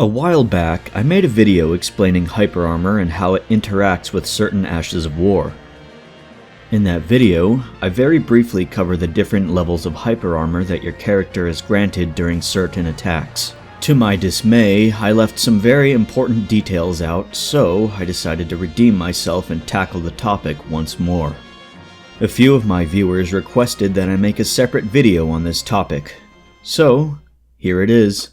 A while back, I made a video explaining hyper armor and how it interacts with certain Ashes of War. In that video, I very briefly cover the different levels of hyper armor that your character is granted during certain attacks. To my dismay, I left some very important details out, so I decided to redeem myself and tackle the topic once more. A few of my viewers requested that I make a separate video on this topic, so here it is.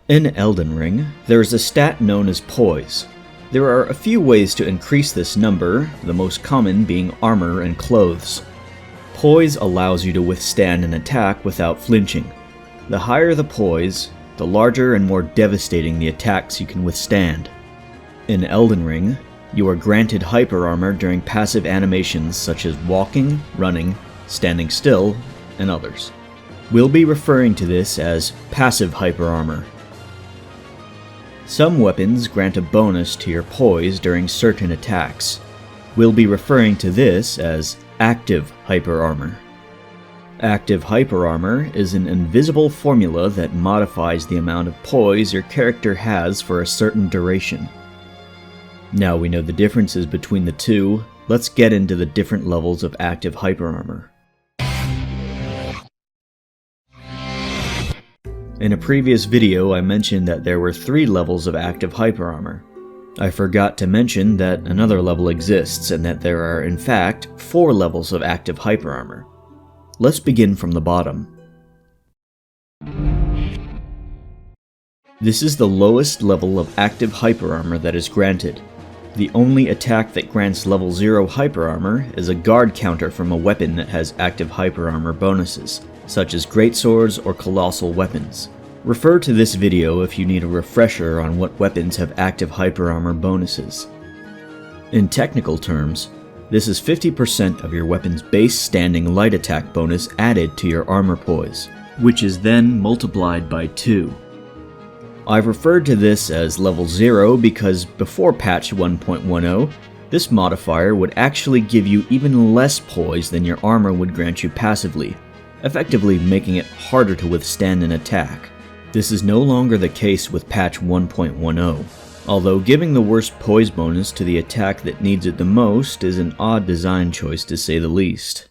In Elden Ring, there is a stat known as Poise. There are a few ways to increase this number, the most common being armor and clothes. Poise allows you to withstand an attack without flinching. The higher the poise, the larger and more devastating the attacks you can withstand. In Elden Ring, you are granted hyper armor during passive animations such as walking, running, standing still, and others. We'll be referring to this as passive hyper armor. Some weapons grant a bonus to your poise during certain attacks. We'll be referring to this as active hyper armor. Active hyper armor is an invisible formula that modifies the amount of poise your character has for a certain duration. Now we know the differences between the two, let's get into the different levels of active hyper armor. In a previous video, I mentioned that there were 3 levels of active hyper armor. I forgot to mention that another level exists and that there are in fact 4 levels of active hyper armor. Let's begin from the bottom. This is the lowest level of active hyper armor that is granted. The only attack that grants level 0 hyper armor is a guard counter from a weapon that has active hyper armor bonuses, such as greatswords or colossal weapons. Refer to this video if you need a refresher on what weapons have active hyper armor bonuses. In technical terms, this is 50% of your weapon's base standing light attack bonus added to your armor poise, which is then multiplied by 2. I've referred to this as level 0 because before patch 1.10, this modifier would actually give you even less poise than your armor would grant you passively, effectively making it harder to withstand an attack. This is no longer the case with patch 1.10, although giving the worst poise bonus to the attack that needs it the most is an odd design choice to say the least.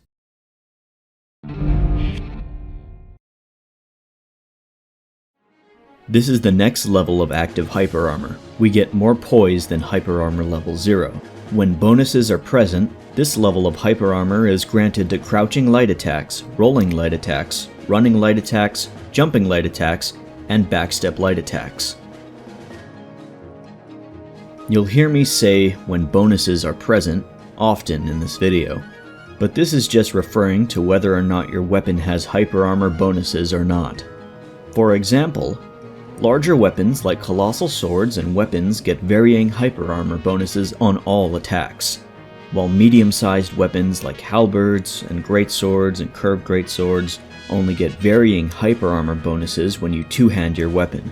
This is the next level of active hyper armor. We get more poise than hyper armor level 0. When bonuses are present, this level of hyper armor is granted to crouching light attacks, rolling light attacks, running light attacks, jumping light attacks, and backstep light attacks. You'll hear me say when bonuses are present often in this video, but this is just referring to whether or not your weapon has hyper armor bonuses or not. For example, larger weapons like colossal swords and weapons get varying hyper armor bonuses on all attacks, while medium-sized weapons like halberds and greatswords and curved greatswords only get varying hyper armor bonuses when you two-hand your weapon.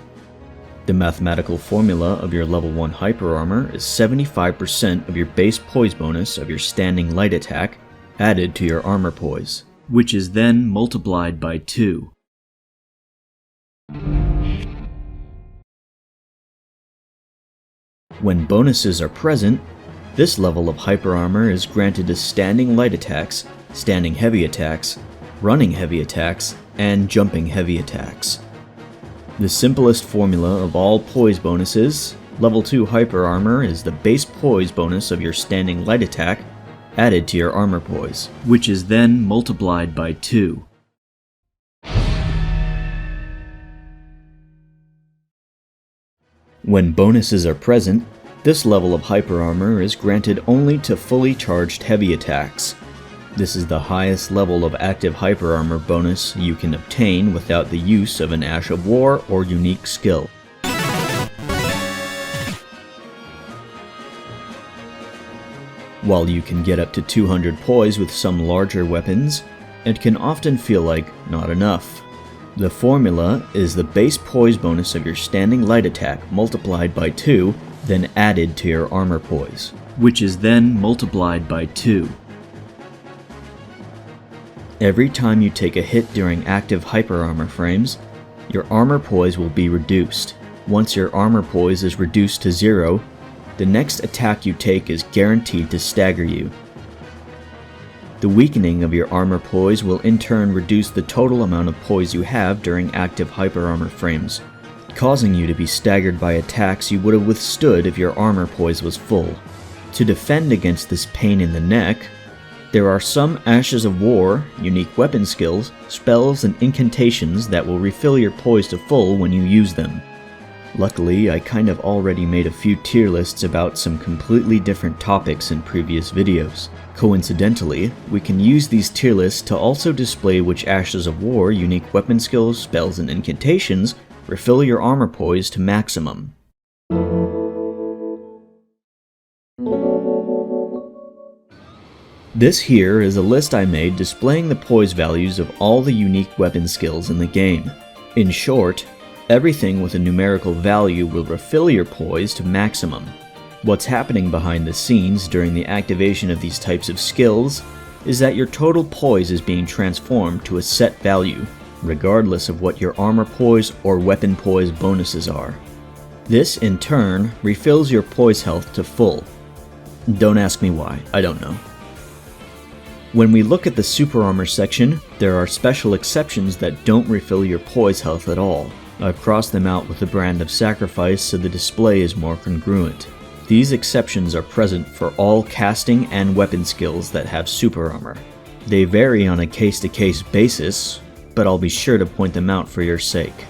The mathematical formula of your level 1 hyper armor is 75% of your base poise bonus of your standing light attack added to your armor poise, which is then multiplied by 2. When bonuses are present, this level of hyper armor is granted to standing light attacks, standing heavy attacks, running heavy attacks, and jumping heavy attacks. The simplest formula of all poise bonuses, level 2 hyper armor is the base poise bonus of your standing light attack added to your armor poise, which is then multiplied by 2. When bonuses are present, this level of hyper armor is granted only to fully charged heavy attacks. This is the highest level of active hyper armor bonus you can obtain without the use of an Ash of War or unique skill. While you can get up to 200 poise with some larger weapons, it can often feel like not enough. The formula is the base poise bonus of your standing light attack multiplied by 2, then added to your armor poise, which is then multiplied by 2. Every time you take a hit during active hyper armor frames, your armor poise will be reduced. Once your armor poise is reduced to 0, the next attack you take is guaranteed to stagger you. The weakening of your armor poise will in turn reduce the total amount of poise you have during active hyper armor frames, causing you to be staggered by attacks you would have withstood if your armor poise was full. To defend against this pain in the neck, there are some Ashes of War, unique weapon skills, spells, and incantations that will refill your poise to full when you use them. Luckily, I kind of already made a few tier lists about some completely different topics in previous videos. Coincidentally, we can use these tier lists to also display which Ashes of War, unique weapon skills, spells, and incantations refill your armor poise to maximum. This here is a list I made displaying the poise values of all the unique weapon skills in the game. In short, everything with a numerical value will refill your poise to maximum. What's happening behind the scenes during the activation of these types of skills is that your total poise is being transformed to a set value, regardless of what your armor poise or weapon poise bonuses are. This, in turn, refills your poise health to full. Don't ask me why, I don't know. When we look at the super armor section, there are special exceptions that don't refill your poise health at all. I've crossed them out with the brand of sacrifice so the display is more congruent. These exceptions are present for all casting and weapon skills that have super armor. They vary on a case-to-case basis, but I'll be sure to point them out for your sake.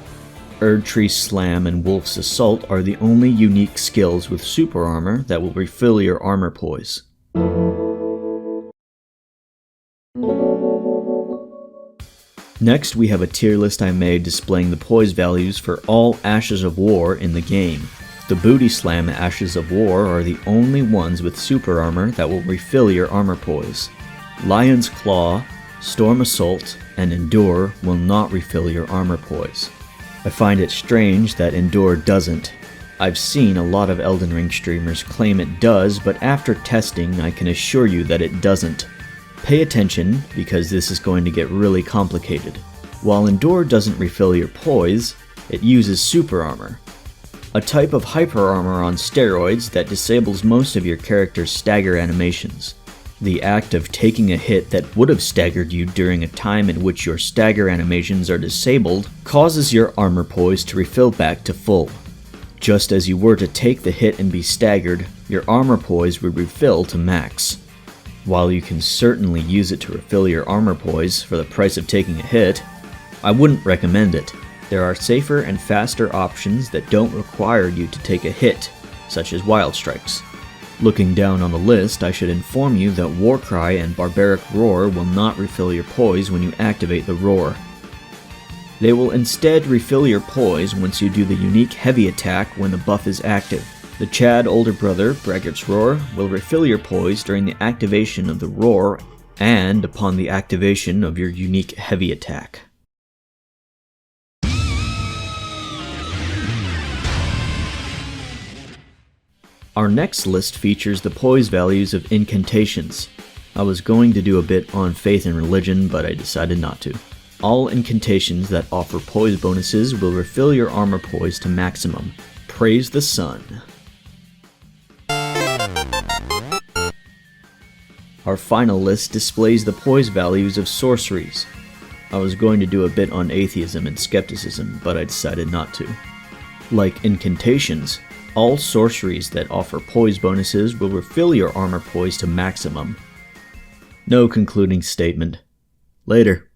Erdtree Slam and Wolf's Assault are the only unique skills with super armor that will refill your armor poise. Next, we have a tier list I made displaying the poise values for all Ashes of War in the game. The Booty Slam Ashes of War are the only ones with super armor that will refill your armor poise. Lion's Claw, Storm Assault, and Endure will not refill your armor poise. I find it strange that Endure doesn't. I've seen a lot of Elden Ring streamers claim it does, but after testing I can assure you that it doesn't. Pay attention, because this is going to get really complicated. While Endure doesn't refill your poise, it uses super armor, a type of hyper armor on steroids that disables most of your character's stagger animations. The act of taking a hit that would have staggered you during a time in which your stagger animations are disabled causes your armor poise to refill back to full. Just as you were to take the hit and be staggered, your armor poise would refill to max. While you can certainly use it to refill your armor poise for the price of taking a hit, I wouldn't recommend it. There are safer and faster options that don't require you to take a hit, such as Wild Strikes. Looking down on the list, I should inform you that Warcry and Barbaric Roar will not refill your poise when you activate the Roar. They will instead refill your poise once you do the unique heavy attack when the buff is active. The Chad Older Brother, Braggart's Roar, will refill your poise during the activation of the Roar and upon the activation of your unique heavy attack. Our next list features the poise values of incantations. I was going to do a bit on faith and religion, but I decided not to. All incantations that offer poise bonuses will refill your armor poise to maximum. Praise the sun. Our final list displays the poise values of sorceries. I was going to do a bit on atheism and skepticism, but I decided not to. Like incantations, all sorceries that offer poise bonuses will refill your armor poise to maximum. No concluding statement. Later.